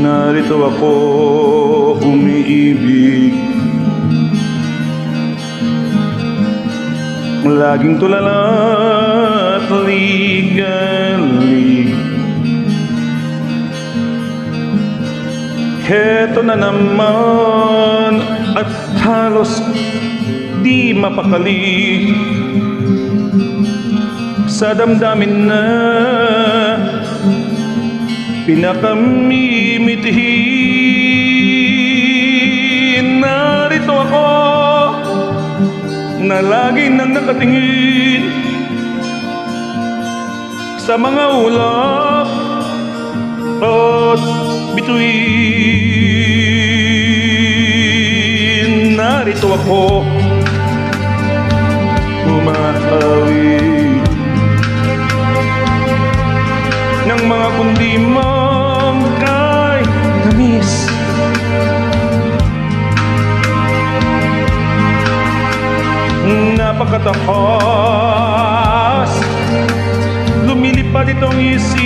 narito ako umiibig. Laging tulala at ligalig. Heto na naman at halos di mapakali. Sa damdamin na pinakamimitihin. Narito ako na lagi nang nakatingin sa mga ulap at bituin. Narito ako umaawit ng mga kundimang kay tamis. Napakatakas, lumilipad itong isip